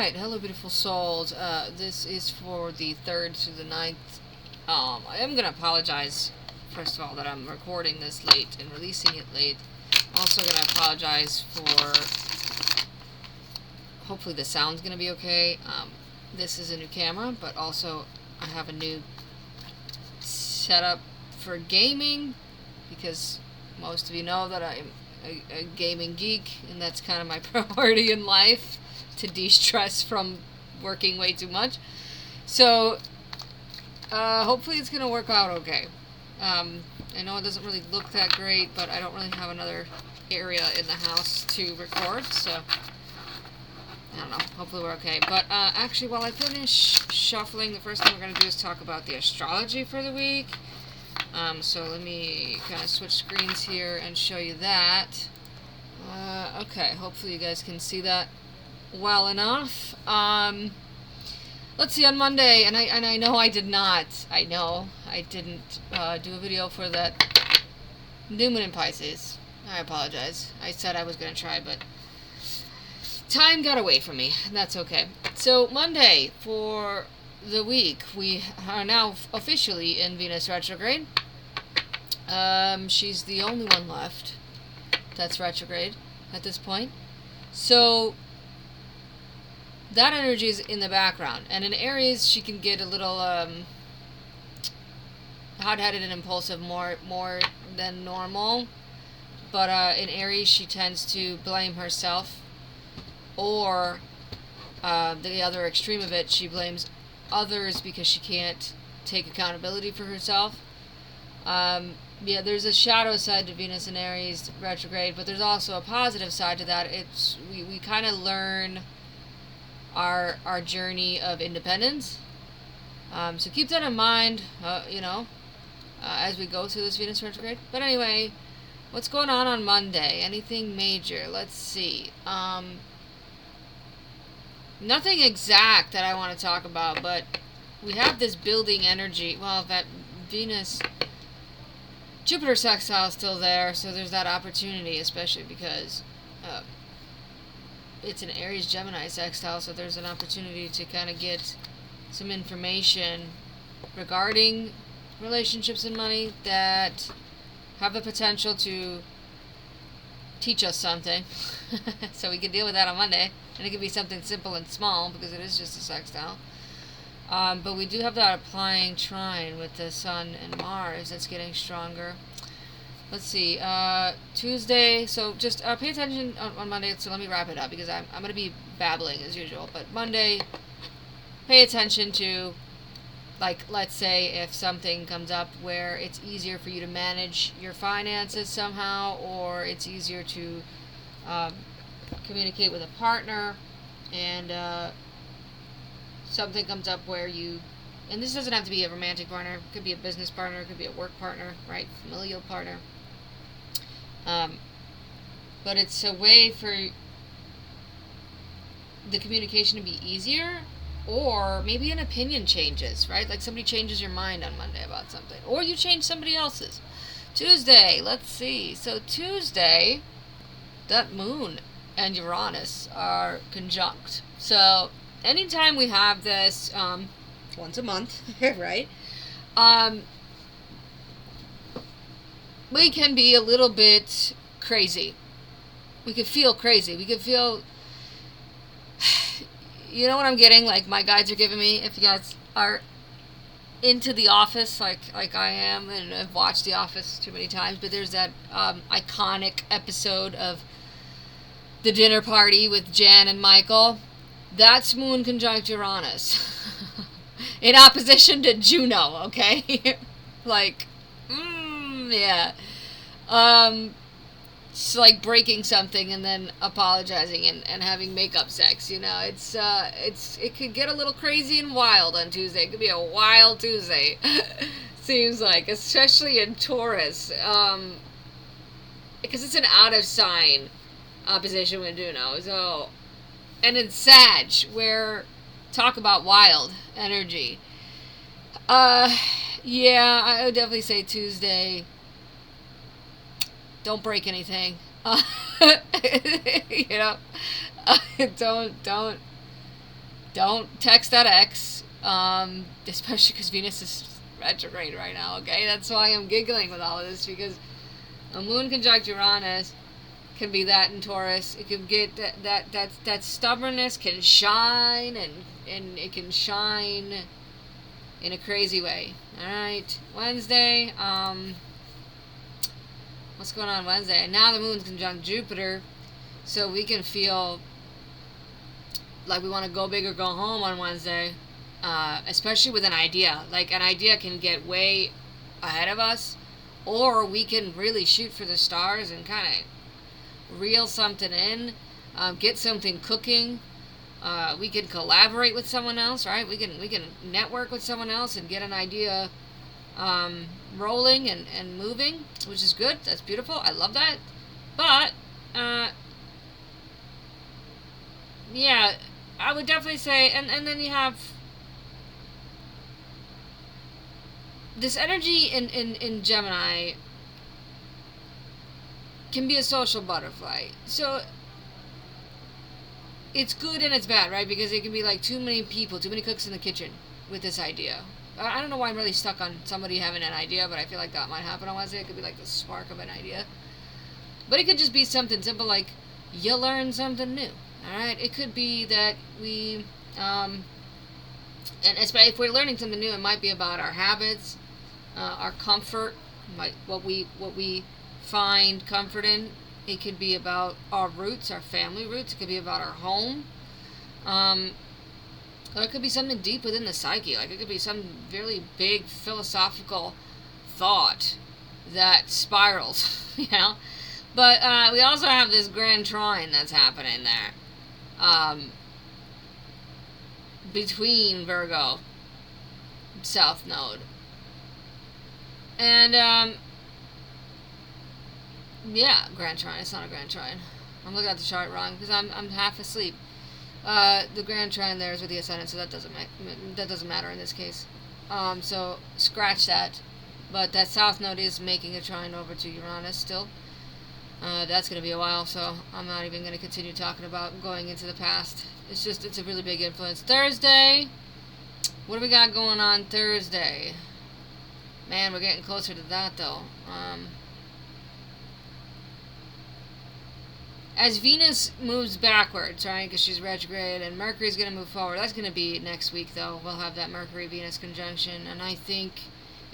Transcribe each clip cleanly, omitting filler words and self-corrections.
Alright, hello beautiful souls. This is for the 3rd to the 9th. I am gonna apologize, first of all, that I'm recording this late and releasing it late. I'm also gonna apologize for... Hopefully the sound's gonna be okay. This is a new camera, but also I have a new setup for gaming, because most of you know that I'm a gaming geek, and that's kind of my priority in life, to de-stress from working way too much. So hopefully it's gonna work out okay. I know it doesn't really look that great, but I don't really have another area in the house to record, so I don't know, hopefully we're okay. But actually, while I finish shuffling, the first thing we're going to do is talk about the astrology for the week. So let me kind of switch screens here and show you that. Okay, hopefully you guys can see that well enough. Let's see, on Monday, and I know I did not, I didn't do a video for that new moon in Pisces. I apologize. I said I was going to try, but time got away from me, and that's okay. So Monday for the week, we are now officially in Venus retrograde. She's the only one left that's retrograde at this point. So that energy is in the background, and in Aries she can get a little hot-headed and impulsive more than normal, but in Aries she tends to blame herself, or the other extreme of it, she blames others because she can't take accountability for herself. Yeah, there's a shadow side to Venus in Aries retrograde, but there's also a positive side to that. It's we kind of learn our journey of independence. So keep that in mind, as we go through this Venus retrograde. But anyway, what's going on Monday? Anything major? Let's see. Nothing exact that I want to talk about, but we have this building energy. Well, that Venus Jupiter sextile is still there, so there's that opportunity, especially because it's an Aries Gemini sextile, so there's an opportunity to kind of get some information regarding relationships and money that have the potential to teach us something. So we can deal with that on Monday, and it can be something simple and small because it is just a sextile. But we do have that applying trine with the Sun and Mars that's getting stronger. Let's see, Tuesday, so just pay attention on Monday. So let me wrap it up because I'm going to be babbling as usual. But Monday, pay attention to, like, let's say if something comes up where it's easier for you to manage your finances somehow, or it's easier to communicate with a partner, and something comes up where you, and this doesn't have to be a romantic partner, it could be a business partner, it could be a work partner, right, familial partner, but it's a way for the communication to be easier, or maybe an opinion changes, right, like somebody changes your mind on Monday about something, or you change somebody else's. Tuesday, let's see, so Tuesday, that moon and Uranus are conjunct, so anytime we have this, once a month, right, we can be a little bit crazy. We could feel crazy. We could feel, you know what I'm getting? Like my guides are giving me, if you guys are into The Office, like I am, and I've watched The Office too many times, but there's that iconic episode of the dinner party with Jan and Michael. That's Moon conjunct Uranus. In opposition to Juno, okay? Like, yeah. It's like breaking something and then apologizing and having makeup sex, you know? It could get a little crazy and wild on Tuesday. It could be a wild Tuesday. Seems like, especially in Taurus. Because it's an out of sign opposition with Juno, so... And in Sag, where talk about wild energy. Yeah, I would definitely say Tuesday. Don't break anything. You know, don't Don't text that ex, especially because Venus is retrograde right now, okay? That's why I'm giggling with all of this, because a moon conjunct Uranus can be that in Taurus. It can get that stubbornness can shine, and it can shine in a crazy way. All right, Wednesday. What's going on Wednesday? Now the moon's conjunct Jupiter, so we can feel like we want to go big or go home on Wednesday, especially with an idea. Like, an idea can get way ahead of us, or we can really shoot for the stars and kind of reel something in, get something cooking. We can collaborate with someone else, right? We can network with someone else and get an idea rolling and moving, which is good. That's beautiful. I love that. But yeah, I would definitely say, and then you have this energy in Gemini can be a social butterfly. So it's good and it's bad, right? Because it can be like too many people, too many cooks in the kitchen with this idea. I don't know why I'm really stuck on somebody having an idea, but I feel like that might happen on Wednesday. It could be like the spark of an idea. But it could just be something simple like you learn something new. Alright? It could be that we, and especially if we're learning something new, it might be about our habits, our comfort, what we find comfort in. It could be about our roots, our family roots. It could be about our home. Or it could be something deep within the psyche. Like, it could be some really big philosophical thought that spirals, you know? But we also have this grand trine that's happening there. Between Virgo, South Node. And, yeah, grand trine. It's not a grand trine. I'm looking at the chart wrong because I'm half asleep. The grand trine there is with the ascendant, so that doesn't matter in this case. So scratch that. But that South Node is making a trine over to Uranus still. That's going to be a while, so I'm not even going to continue talking about going into the past. It's a really big influence. Thursday. What do we got going on Thursday? Man, we're getting closer to that, though. As Venus moves backwards, right, because she's retrograde, and Mercury's going to move forward. That's going to be next week, though. We'll have that Mercury-Venus conjunction. And I think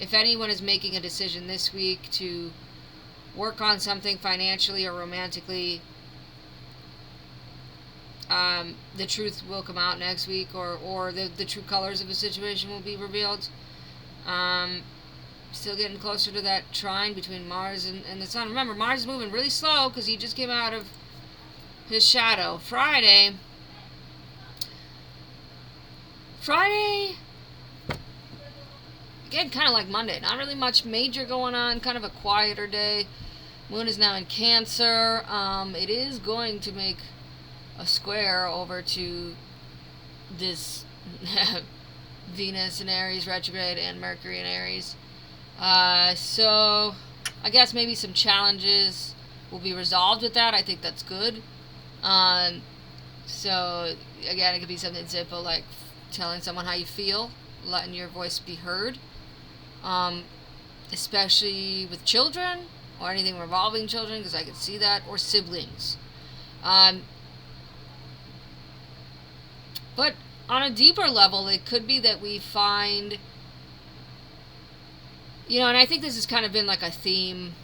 if anyone is making a decision this week to work on something financially or romantically, the truth will come out next week, or the true colors of the situation will be revealed. Still getting closer to that trine between Mars and the Sun. Remember, Mars is moving really slow because he just came out of his shadow. Friday, again, kind of like Monday. Not really much major going on. Kind of a quieter day. Moon is now in Cancer. It is going to make a square over to this Venus in Aries retrograde and Mercury in Aries. So I guess maybe some challenges will be resolved with that. I think that's good. So again, it could be something simple like telling someone how you feel, letting your voice be heard, especially with children or anything revolving children, because I could see that, or siblings. But on a deeper level, it could be that we find, and I think this has kind of been like a theme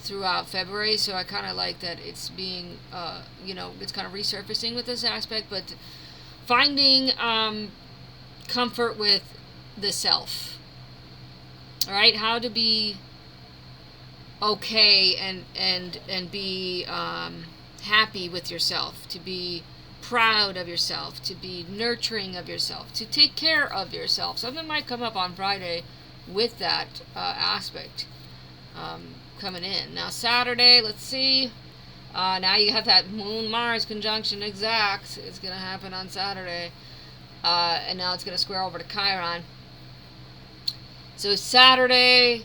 throughout February, so I kind of like that it's being, it's kind of resurfacing with this aspect, but finding comfort with the self, all right? How to be okay and be happy with yourself, to be proud of yourself, to be nurturing of yourself, to take care of yourself. Something might come up on Friday with that aspect coming in. Now Saturday, let's see. Now you have that Moon-Mars conjunction exact. It's going to happen on Saturday. And now it's going to square over to Chiron. So Saturday,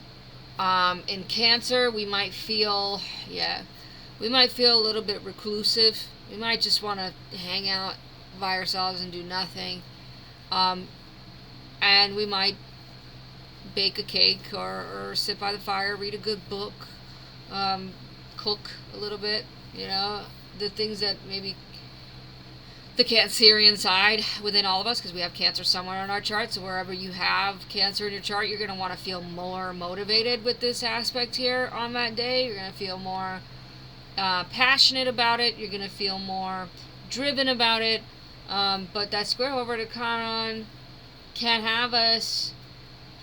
in Cancer, we might feel a little bit reclusive. We might just want to hang out by ourselves and do nothing. And we might bake a cake or sit by the fire, read a good book, cook a little bit, the things that maybe the Cancerian side within all of us, because we have Cancer somewhere on our chart. So wherever you have Cancer in your chart, you're going to want to feel more motivated with this aspect here on that day. You're going to feel more passionate about it. You're going to feel more driven about it. But that square over to Chiron can have us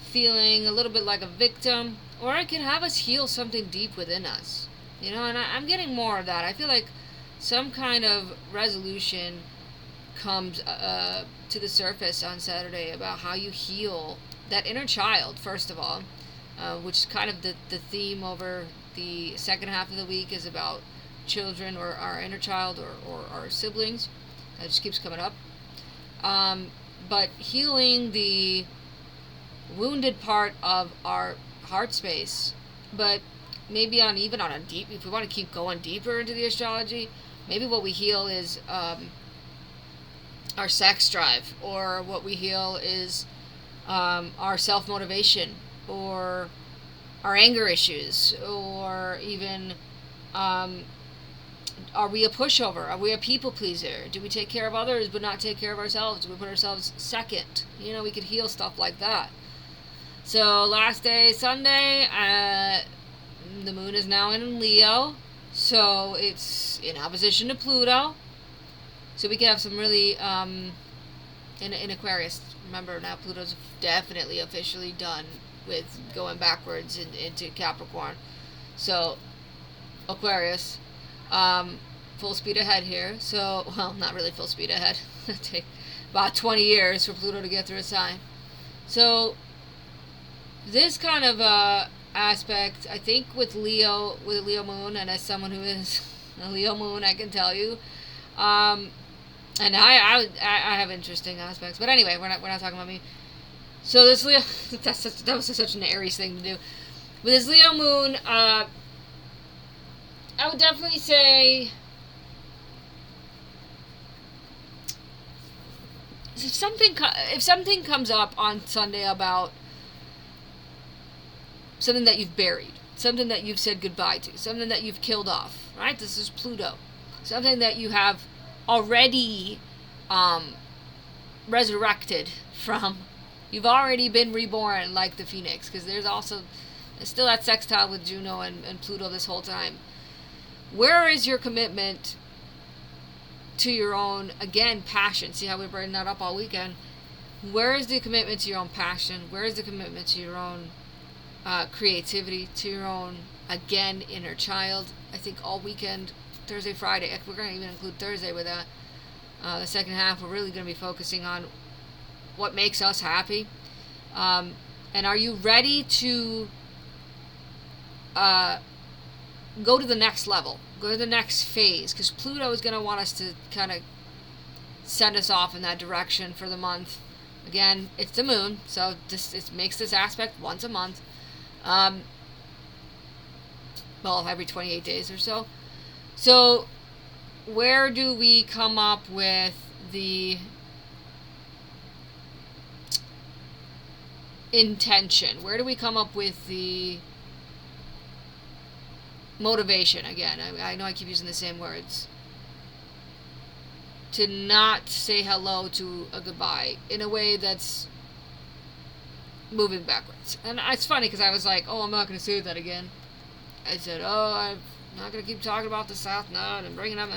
feeling a little bit like a victim, or it can have us heal something deep within us. And I'm getting more of that. I feel like some kind of resolution comes to the surface on Saturday about how you heal that inner child, first of all, which is kind of the theme over the second half of the week, is about children or our inner child or our siblings. That just keeps coming up. But healing the wounded part of our heart space, but maybe even on a deep, if we want to keep going deeper into the astrology, maybe what we heal is our sex drive, or what we heal is our self-motivation, or our anger issues, or even are we a pushover? Are we a people pleaser? Do we take care of others but not take care of ourselves? Do we put ourselves second? We could heal stuff like that. So last day, Sunday, the moon is now in Leo, so it's in opposition to Pluto. So we can have some really, in Aquarius, remember now Pluto's definitely officially done with going backwards into Capricorn. So Aquarius, full speed ahead here. So, well, not really full speed ahead. It'll take about 20 years for Pluto to get through a sign. So this kind of aspect, I think, with a Leo moon, and as someone who is a Leo moon, I can tell you, and I have interesting aspects. But anyway, we're not talking about me. So this Leo, that was such an Aries thing to do. With this Leo moon, I would definitely say, if something comes up on Sunday about something that you've buried, something that you've said goodbye to, something that you've killed off, right? This is Pluto. Something that you have already resurrected from. You've already been reborn like the phoenix, because there's still that sextile with Juno and Pluto this whole time. Where is your commitment to your own, again, passion? See how we bring that up all weekend? Where is the commitment to your own passion? Where is the commitment to your own creativity, to your own, again, inner child? I think all weekend, Thursday, Friday, we're going to even include Thursday with that. The second half, we're really going to be focusing on what makes us happy. And are you ready to go to the next level, go to the next phase? Because Pluto is going to want us to kind of send us off in that direction for the month. Again, it's the moon, so it makes this aspect once a month. Well, every 28 days or so. So where do we come up with the intention? Where do we come up with the motivation? Again, I know I keep using the same words. To not say hello to a goodbye in a way that's moving backwards. And it's funny because I was like, oh, I'm not going to say that again. I said, oh, I'm not going to keep talking about the South Node and bringing up,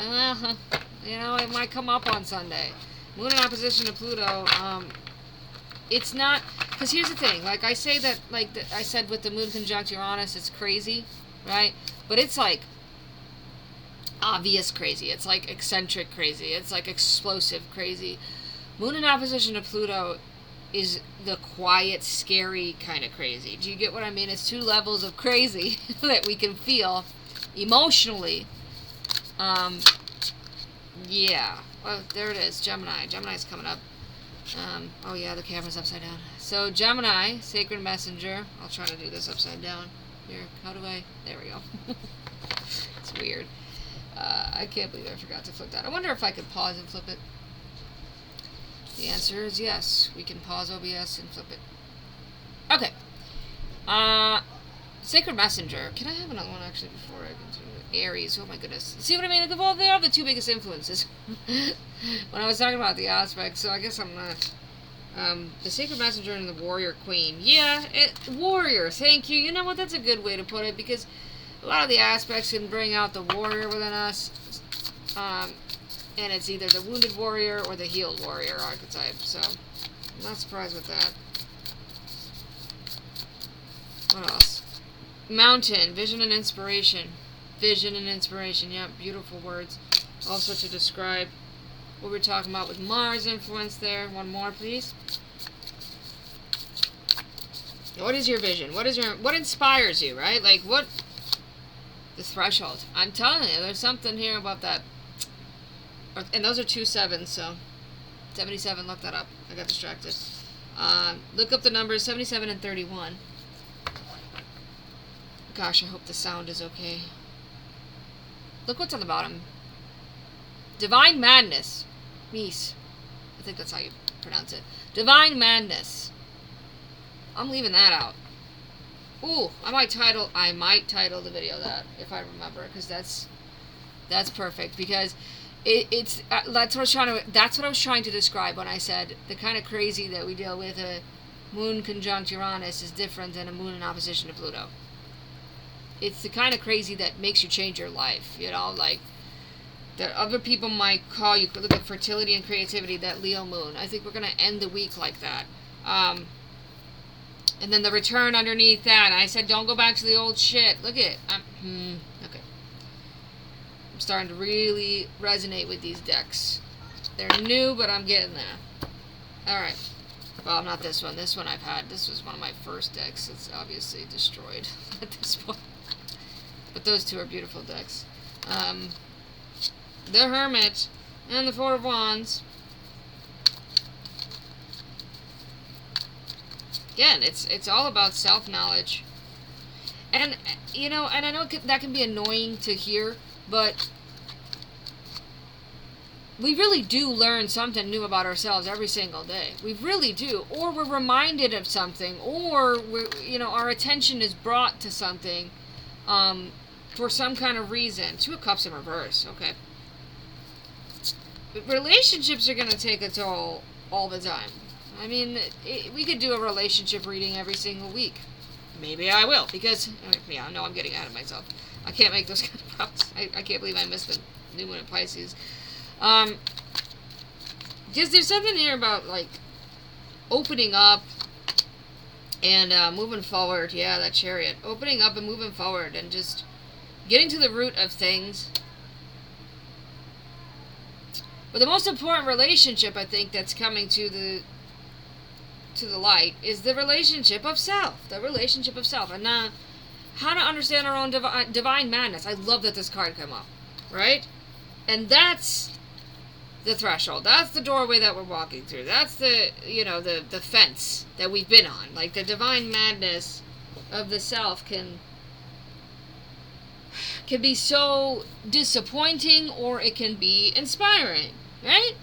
it might come up on Sunday. Moon in opposition to Pluto, it's not, because here's the thing, like I say that, I said with the moon conjunct Uranus, it's crazy, right? But it's like obvious crazy. It's like eccentric crazy. It's like explosive crazy. Moon in opposition to Pluto is the quiet, scary kind of crazy. Do you get what I mean? It's two levels of crazy that we can feel emotionally. Yeah. Well, there it is. Gemini. Gemini's coming up. Oh yeah, the camera's upside down. So Gemini, Sacred Messenger. I'll try to do this upside down. Here, how do I? There we go. It's weird. I can't believe I forgot to flip that. I wonder if I could pause and flip it. The answer is yes. We can pause OBS and flip it. Okay. Sacred Messenger. Can I have another one actually before I continue? Aries. Oh my goodness. See what I mean? Well, they are the two biggest influences. When I was talking about the aspects, so I guess I'm not. The Sacred Messenger and the Warrior Queen. Yeah, Warrior. Thank you. You know what? That's a good way to put it, because a lot of the aspects can bring out the warrior within us. And it's either the wounded warrior or the healed warrior archetype. So, I'm not surprised with that. What else? Mountain, vision and inspiration. Vision and inspiration, yeah, beautiful words. Also to describe what we're talking about with Mars influence there. One more, please. What is your vision? What inspires you, right? Like, what? The threshold. I'm telling you, there's something here about that. And those are 2 7s, so 77, look that up. I got distracted. Look up the numbers 77 and 31. Gosh, I hope the sound is okay. Look what's on the bottom. Divine Madness. Mies. I think that's how you pronounce it. Divine Madness. I'm leaving that out. Ooh, I might title the video that, if I remember, because that's perfect, because that's what I was trying to describe when I said the kind of crazy that we deal with. A moon conjunct Uranus is different than a moon in opposition to Pluto. It's the kind of crazy that makes you change your life, you know, like that other people might call you, look at fertility and creativity, that Leo moon. I think we're going to end the week like that. And then the return underneath that. I said, don't go back to the old shit. Look at it. Okay. I'm starting to really resonate with these decks. They're new, but I'm getting there. Alright. Well, not this one. This one I've had. This was one of my first decks. It's obviously destroyed at this point. But those two are beautiful decks. The Hermit and the Four of Wands. Again, it's all about self-knowledge. And, you know, and I know that can be annoying to hear, but we really do learn something new about ourselves every single day. We really do. Or we're reminded of something, or our attention is brought to something for some kind of reason. 2 of Cups in reverse, okay. But relationships are going to take a toll all the time. I mean, we could do a relationship reading every single week. Maybe I will, because, yeah, I know I'm getting out of myself. I can't make those kind of promises. I can't believe I missed the new moon in Pisces. Because there's something here about, like, opening up and moving forward. Yeah, that Chariot. Opening up and moving forward and just getting to the root of things. But the most important relationship, I think, that's coming to the light is the relationship of self. The relationship of self. And how to understand our own divine madness. I love that this card came up. Right? And that's the threshold. That's the doorway that we're walking through. That's the fence that we've been on. Like, the divine madness of the self can be so disappointing, or it can be inspiring. Right?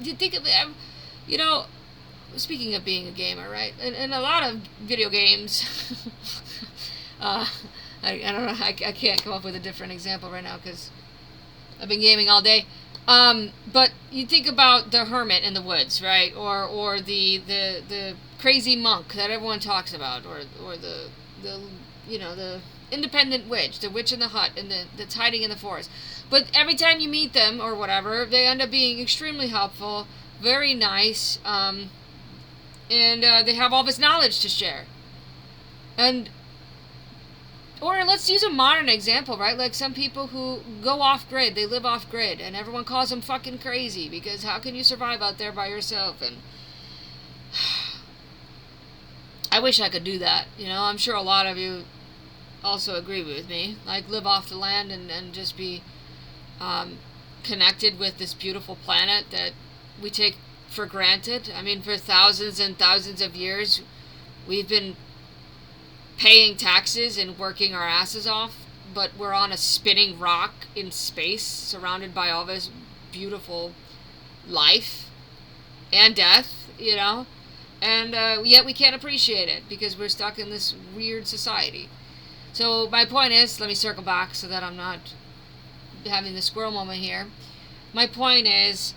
You think of it, speaking of being a gamer, right? In a lot of video games, I don't know, I can't come up with a different example right now because I've been gaming all day. But you think about the hermit in the woods, right? Or the crazy monk that everyone talks about, or the independent witch, the witch in the hut, and that's hiding in the forest. But every time you meet them or whatever, they end up being extremely helpful, very nice, and they have all this knowledge to share. Or let's use a modern example, right? Like some people who go off-grid, they live off-grid, and everyone calls them fucking crazy, because how can you survive out there by yourself? And I wish I could do that, I'm sure a lot of you also agree with me. Like, live off the land and just be connected with this beautiful planet that we take for granted. I mean, for thousands and thousands of years, we've been paying taxes and working our asses off, but we're on a spinning rock in space, surrounded by all this beautiful life. and death, you know, and yet we can't appreciate it because we're stuck in this weird society. So my point is, let me circle back so that I'm not having the squirrel moment here. My point is,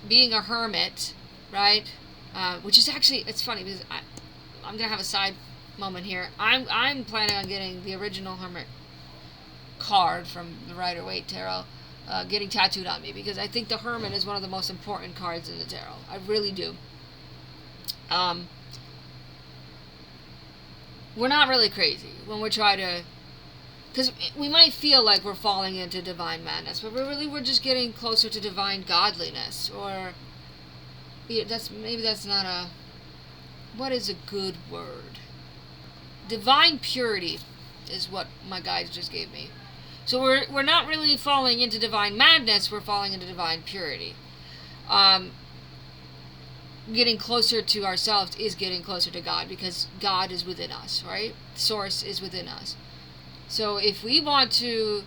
being a hermit, right? Which is actually, it's funny because I'm gonna have a side moment here. I'm planning on getting the original hermit card from the Rider-Waite Tarot, getting tattooed on me, because I think the Hermit is one of the most important cards in the tarot. I really do. We're not really crazy when we try to, because we might feel like we're falling into divine madness, but we're just getting closer to divine godliness, or maybe that's not a, what is a good word? Divine purity is what my guides just gave me. So we're not really falling into divine madness, we're falling into divine purity. Getting closer to ourselves is getting closer to God, because God is within us, right? Source is within us. So if we want to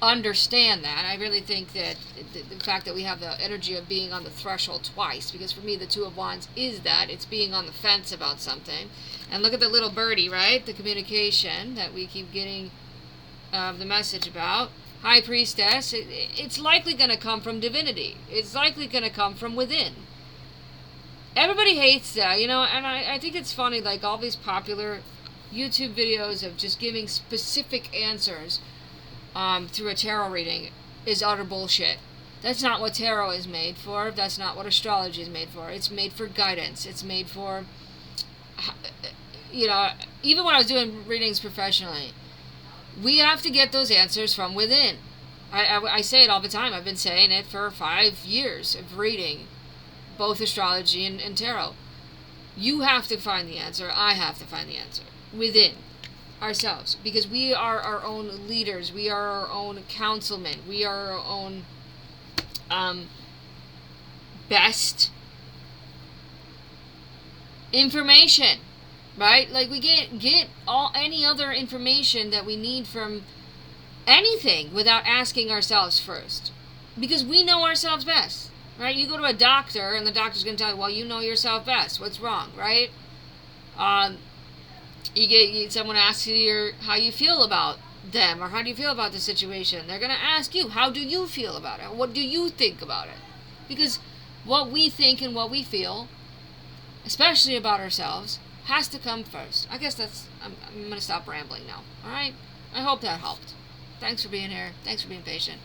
understand that, I really think that the fact that we have the energy of being on the threshold twice, because for me the Two of Wands is that, it's being on the fence about something. And look at the little birdie, right? The communication that we keep getting the message about. High Priestess, it's likely going to come from divinity. It's likely going to come from within. Everybody hates that, you know, and I think it's funny, like all these popular YouTube videos of just giving specific answers through a tarot reading is utter bullshit. That's not what tarot is made for. That's not what astrology is made for. It's made for guidance. It's made for, you know, even when I was doing readings professionally, we have to get those answers from within. I say it all the time. I've been saying it for 5 years of reading both astrology and tarot. You have to find the answer. I have to find the answer within ourselves, because we are our own leaders. We are our own councilmen. We are our own best information, right? Like we get any other information that we need from anything without asking ourselves first, because we know ourselves best, right? You go to a doctor and the doctor's going to tell you, well, you know yourself best. What's wrong, right? Someone asks you how you feel about them, or how do you feel about the situation. They're going to ask you, how do you feel about it? What do you think about it? Because what we think and what we feel, especially about ourselves, has to come first. I guess I'm going to stop rambling now. All right? I hope that helped. Thanks for being here. Thanks for being patient.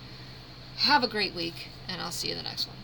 Have a great week, and I'll see you in the next one.